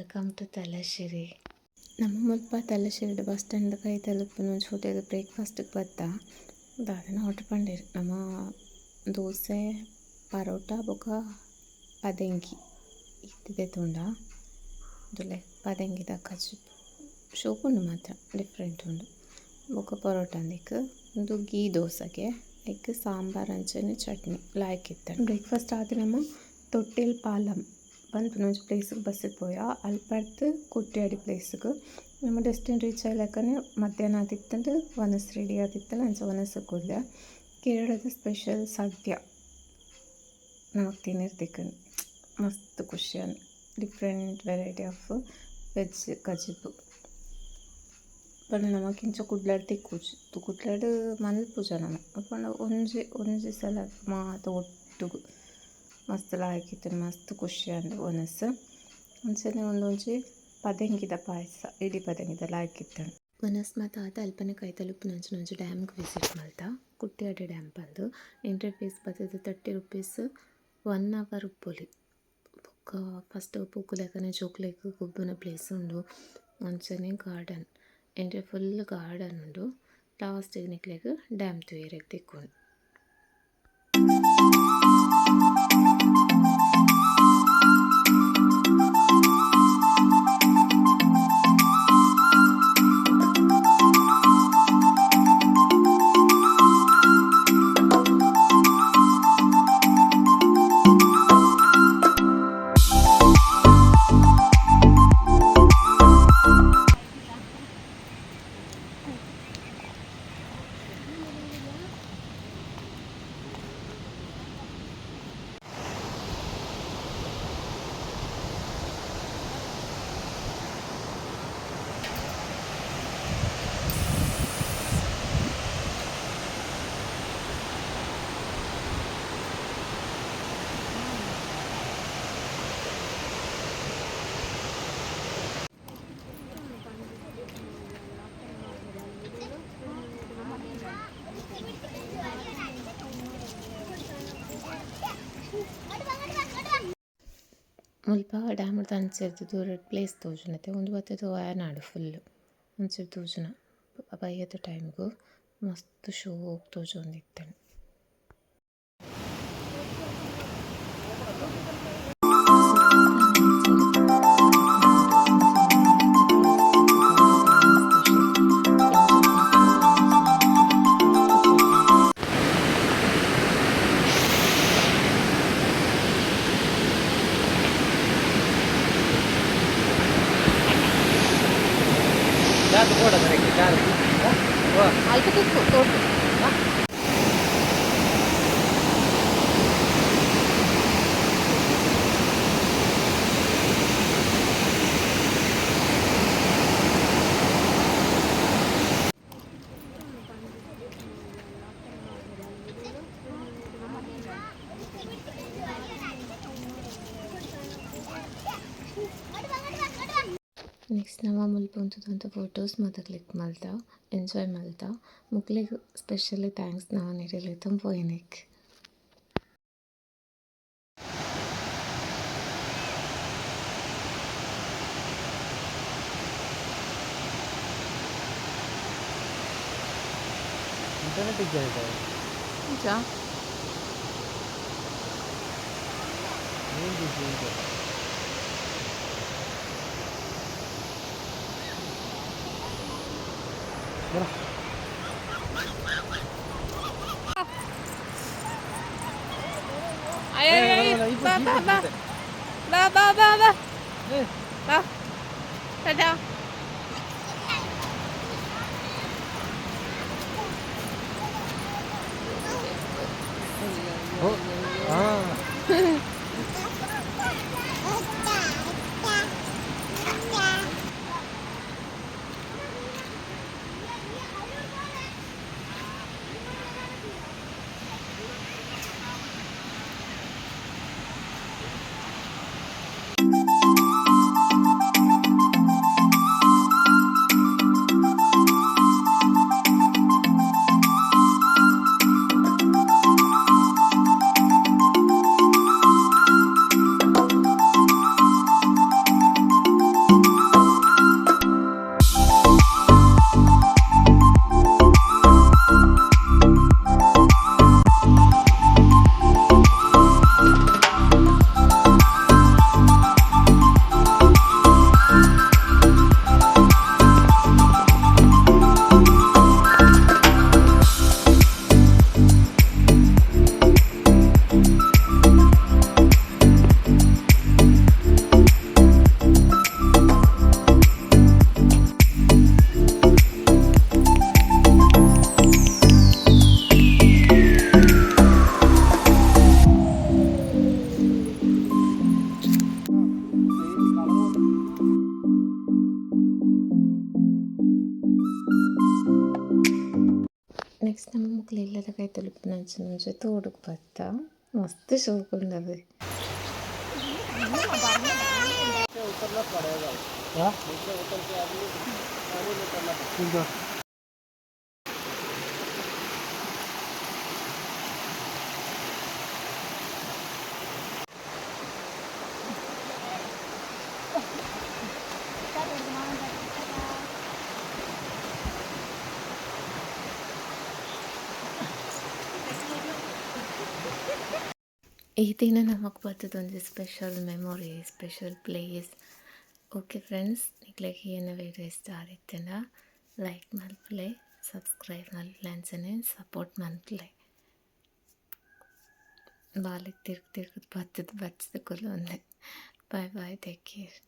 Welcome to Thalassery. ನಮ್ಮ ಮುಲ್ಪ ತಲಶೇರಿದ bus stand ಕೈ ತಲುಪಿನ ಹೋಟೆಲ್ ಬ್ರೇಕ್ಫಾಸ್ಟಿಗೆ ಬತ್ತ ದಾದನ ಆರ್ಡರ್ ಪಂಡೇರು. ನಮ್ಮ ದೋಸೆ ಪರೋಟ ಬೊಕ ಪದಂಗಿ ಇತ್ತಿದೆ ತುಂಡ ದುಲೆ ಪದಂಗಿದ ಕಚ್ಚಿಪ್ ಶೋಪ್ ಉಂಡು ಮಾತ್ರ ಡಿಫ್ರೆಂಟ್ ಉಂಡು. ಬೊಕ ಪರೋಟ ಅಂದಿಕ್ಕೆ ಒಂದು ಗೀ ದೋಸೆಗೆ ಎಗ್ ಸಾಂಬಾರ್ ಅಂಚನೆ ಚಟ್ನಿ ಲಾಯ್ಕಿತ್ತು. ಬ್ರೇಕ್ಫಾಸ್ಟ್ ಆದ ನಮ್ಮ ತೊಟ್ಟಿಲ್ ಪಾಲಂ ಬಂದು ಒಂಜಿ ಪ್ಲೇಸಿಗೆ ಬಸ್ಸಿಗೆ ಪೋಯ ಅಲ್ಪರ್ದು ಕುಟ್ಯಾಡಿ ಪ್ಲೇಸಿಗೆ ನಮ್ಮ ಡೆಸ್ಟಿನಿ ರೀಚ್ ಆಯ್ಲಕ್ಕನೆ ಮಧ್ಯಾಹ್ನ ಆದಿತ್ತಂದು ವನಸ್ ರೆಡಿ ಆದಿತ್ತಲ್ಲ ಅಂಚ ವನಸ್ಸು ಕೂದಲ ಕೇರಳದ ಸ್ಪೆಷಲ್ ಸದ್ಯ ನಮಗೆ ತಿನ್ನಿರ್ದಿಕ್ಕ ಮಸ್ತ್ ಖುಷಿಯಾನ ಡಿಫ್ರೆಂಟ್ ವೆರೈಟಿ ಆಫ್ ವೆಜ್ ಕಜಿಪು ಪಂಡ ನಮಕ್ ಇಂಚ ಕುಡ್ಲಾಡ್ ತಿಕ್ಕುಜಿ ಕುಡ್ಲಾಡ್ ಮಲ್ಪುಜ ನಮ್ಮ ಪಂಡ ಒಂಜಿ ಸಲ ಮಾತ ಒಟ್ಟುಗು ಮಸ್ತ್ ಲಾಯ್ಕಿತ್ತು ಮಸ್ತ್ ಖುಷಿ ಅಂದು ಒನಸ್ ಅಂಚನೆ ಒಂದೊಂಜಿ ಪದಂಗಿದ ಪಾಯಸ ಇಡೀ ಪದಂಗಿದ ಲಾಯ್ಕಿತ್ತು. ಒನಸ್ ಮಾತ ಆತ ಅಲ್ಪನೆ ಕೈ ತಲುಪಿನಂಚಿನ ಒಂಜಿ ಡ್ಯಾಮ್ಗೆ ವಿಸಿಟ್ ಮಲ್ತ ಕುಟ್ಯಾಡಿ ಡ್ಯಾಮ್ ಬಂದು ಎಂಟ್ರಿ ಫೀಸ್ ಬರ್ತದೆ ₹30 1 hour ಉಪ್ಪೊಲಿ ಬೊಕ್ಕ ಫಸ್ಟ್ ಪೂಕುಲೆಕನೆ ಜೋಕ್ಲೆಗ್ ಗೊಬ್ಬುನ ಪ್ಲೇಸ್ ಉಂಡು ಅಂಚನೆ ಗಾರ್ಡನ್ ಎಂಟ್ರಿ ಫುಲ್ ಗಾರ್ಡನ್ ಉಂಡು ಲಾಸ್ಟಿಗೆ ನಿಕ್ಲೆಗ್ ಡ್ಯಾಮ್ ತೂಯೆರೆಗ್ ತಿಕ್ಕುಂಡು. ಮುಲ್ಪ ಡ್ಯಾಮ್ದ ಅಂಚೆರ್ದು ದೂರಡ್ ಪ್ಲೇಸ್ ತೋಜುಂಡತೆ ಒಂದು ಬತ್ತದ ವಯನಾಡು ಫುಲ್ ಅಂಚೆರ್ ತೋಜುನ ಬಯ್ಯದ ಟೈಮ್ಗು ಮಸ್ತ್ ಶೋಕ್ ತೋಜೊಂದಿತ್ತೇನೆ. ನೆಕ್ಸ್ಟ್ ನಮ್ಮ ಮುಲ್ಪ ಉಂತುದಂತ ಫೋಟೋಸ್ ಮಾತ ಕ್ಲಿಕ್ ಮಲ್ತ ಎಂಜಾಯ್ ಮಲ್ತ ಮುಕ್ಲಿಗೆ ಸ್ಪೆಷಲಿ ಥ್ಯಾಂಕ್ಸ್ ನಾವು ನೀಡಲಿ ತಂಪೋಯಿನಿಕ್. నుంచి తోడుకు బತ್ತ మస్తు షోకుండదు. ಈ ದಿನ ನಮಗೆ ಬರ್ತದೊಂದು special memory, special place. Okay friends, ನಿಗ್ಲಿಗೆ ಏನು ವೀಡಿಯೋ ಇಷ್ಟ ಆಗಿತ್ತೇನ ಲೈಕ್ ಮಲ್ಪಲೆ, ಸಬ್ಸ್ಕ್ರೈಬ್ ಮಲ್ಪಲೆ ಅಂಚನೆ ಸಪೋರ್ಟ್ ಮಲ್ಪಲೆ. ಬಾಲಿಗೆ ತಿರ್ಗಿ ಬರ್ತದ ಬಚ್ಚದ ಕುಲ್ಲ ಒಂದೇ. ಬಾಯ್ ಬಾಯ್, ಟೇಕ್ ಕೇರ್.